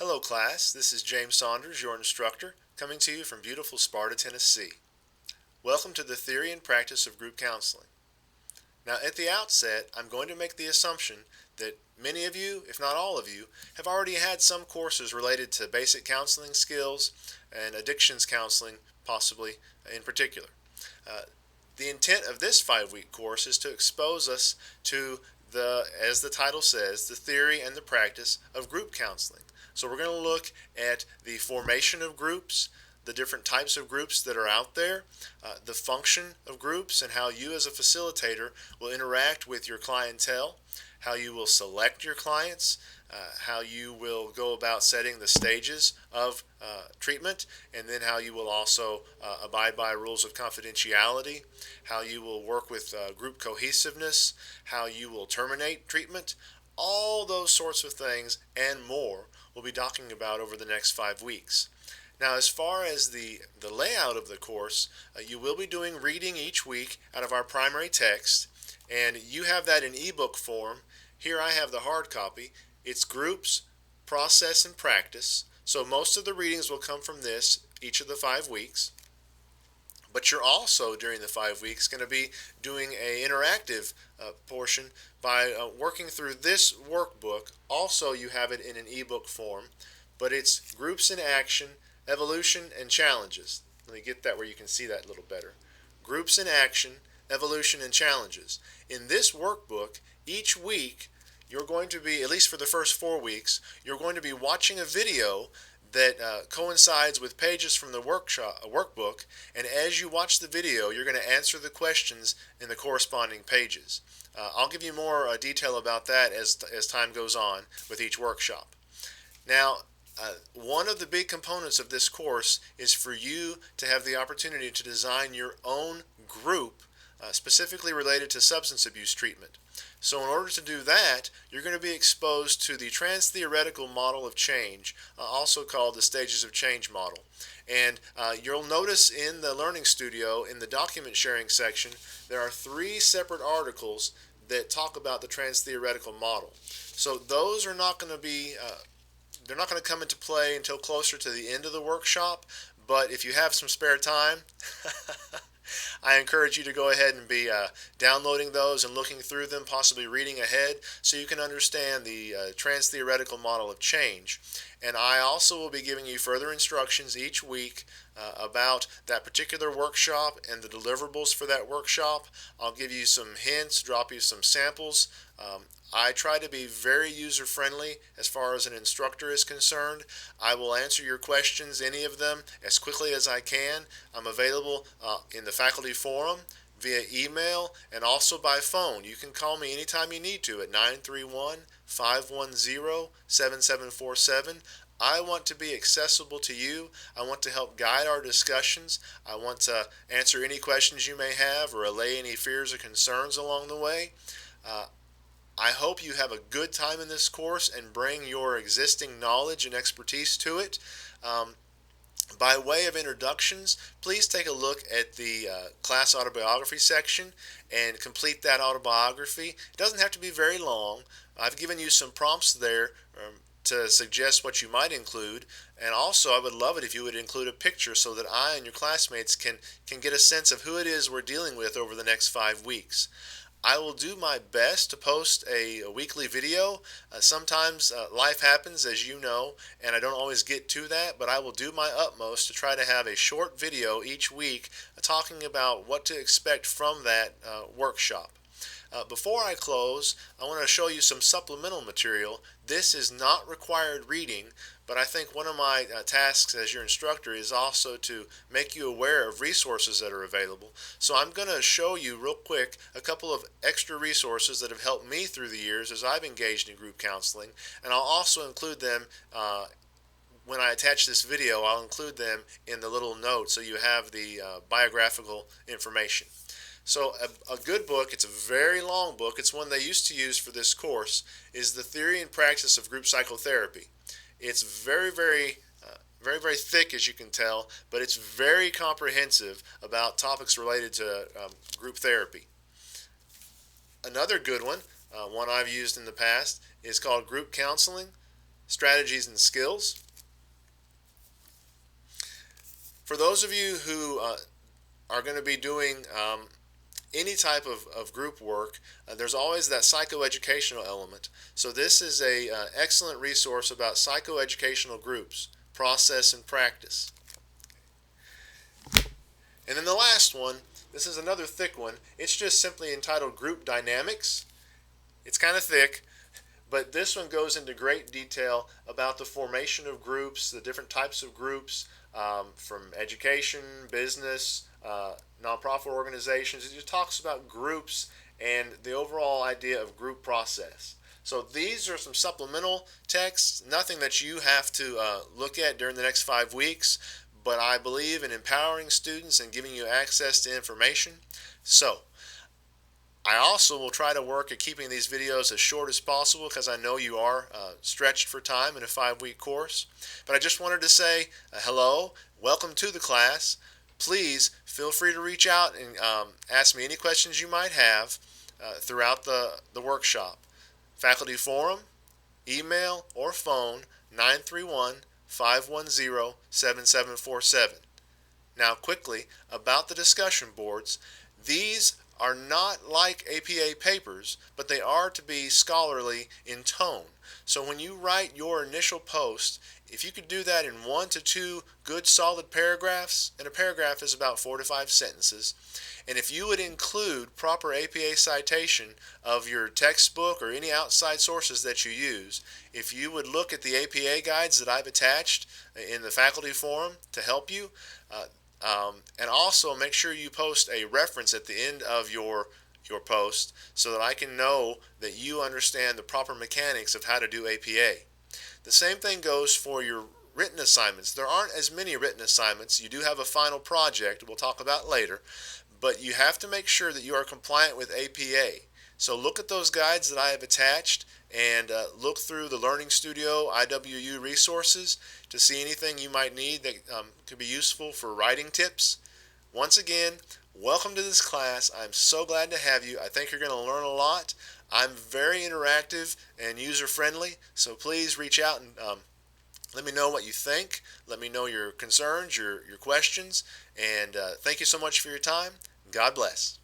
Hello class, this is James Saunders, your instructor, coming to you from beautiful Sparta, Tennessee. Welcome to the theory and practice of group counseling. Now at the outset, I'm going to make the assumption that many of you, if not all of you, have already had some courses related to basic counseling skills and addictions counseling, possibly in particular. Uh, the intent of this 5-week course is to expose us to as the title says, the theory and the practice of group counseling. So we're going to look at the formation of groups, the different types of groups that are out there, the function of groups, and how you as a facilitator will interact with your clientele, how you will select your clients, how you will go about setting the stages of treatment, and then how you will also abide by rules of confidentiality, how you will work with group cohesiveness, how you will terminate treatment. All those sorts of things and more we'll be talking about over the next 5 weeks. Now, as far as the layout of the course, you will be doing reading each week out of our primary text, and you have that in ebook form. Here I have the hard copy. It's groups, process, and practice. So most of the readings will come from this each of the 5 weeks. But you're also, during the 5 weeks, going to be doing an interactive portion by working through this workbook. Also, you have it in an ebook form, but it's groups in action, evolution, and challenges. Let me get that where you can see that a little better. Groups in action, evolution, and challenges. In this workbook, each week, you're going to be, at least for the first 4 weeks, you're going to be watching a video that coincides with pages from the workbook, and as you watch the video, you're going to answer the questions in the corresponding pages. I'll give you more detail about that as time goes on with each workshop. Now, one of the big components of this course is for you to have the opportunity to design your own group specifically related to substance abuse treatment. So in order to do that, you're going to be exposed to the trans-theoretical model of change, also called the stages of change model. And you'll notice in the Learning Studio, in the document sharing section, there are 3 separate articles that talk about the trans-theoretical model. So those are not going to be, they're not going to come into play until closer to the end of the workshop, but if you have some spare time, I encourage you to go ahead and be downloading those and looking through them, possibly reading ahead, so you can understand the trans-theoretical model of change. And I also will be giving you further instructions each week about that particular workshop and the deliverables for that workshop. I'll give you some hints, drop you some samples. I try to be very user-friendly as far as an instructor is concerned. I will answer your questions, any of them, as quickly as I can. I'm available in the faculty forum, via email, and also by phone. You can call me anytime you need to at 931-510-7747. I want to be accessible to you. I want to help guide our discussions. I want to answer any questions you may have or allay any fears or concerns along the way. I hope you have a good time in this course and bring your existing knowledge and expertise to it. By way of introductions, please take a look at the class autobiography section and complete that autobiography. It doesn't have to be very long. I've given you some prompts there to suggest what you might include, and also I would love it if you would include a picture so that I and your classmates can get a sense of who it is we're dealing with over the next 5 weeks. I will do my best to post a weekly video. Sometimes life happens, as you know, and I don't always get to that, but I will do my utmost to try to have a short video each week talking about what to expect from that workshop. Before I close, I want to show you some supplemental material. This is not required reading, but I think one of my tasks as your instructor is also to make you aware of resources that are available. So I'm going to show you real quick a couple of extra resources that have helped me through the years as I've engaged in group counseling, and I'll also include them when I attach this video. I'll include them in the little note so you have the biographical information. So a good book, it's a very long book, it's one they used to use for this course, is The Theory and Practice of Group Psychotherapy. It's very thick, as you can tell, but it's very comprehensive about topics related to group therapy. Another good one, one I've used in the past, is called Group Counseling, strategies, and skills. For those of you who are going to be doing any type of group work, there's always that psychoeducational element. So this is a excellent resource about psychoeducational groups, process and practice. And then the last one, this is another thick one. It's just simply entitled Group Dynamics. It's kind of thick, but this one goes into great detail about the formation of groups, the different types of groups, from education, business, nonprofit organizations. It just talks about groups and the overall idea of group process. So these are some supplemental texts, nothing that you have to look at during the next 5 weeks, but I believe in empowering students and giving you access to information. So I also will try to work at keeping these videos as short as possible because I know you are stretched for time in a 5-week course. But I just wanted to say hello, welcome to the class. Please feel free to reach out and ask me any questions you might have throughout the workshop. Faculty forum, email, or phone 931-510-7747. Now quickly, about the discussion boards, these are not like APA papers, but they are to be scholarly in tone. So when you write your initial post, if you could do that in 1 to 2 good solid paragraphs, and a paragraph is about 4 to 5 sentences, and if you would include proper APA citation of your textbook or any outside sources that you use, if you would look at the APA guides that I've attached in the faculty forum to help you, and also make sure you post a reference at the end of your post so that I can know that you understand the proper mechanics of how to do APA. The same thing goes for your written assignments. There aren't as many written assignments. You do have a final project we'll talk about later, but you have to make sure that you are compliant with APA. So look at those guides that I have attached and look through the Learning Studio IWU resources to see anything you might need that could be useful for writing tips. Once again, welcome to this class. I'm so glad to have you. I think you're going to learn a lot. I'm very interactive and user-friendly, so please reach out and let me know what you think. Let me know your concerns, your questions, and thank you so much for your time. God bless.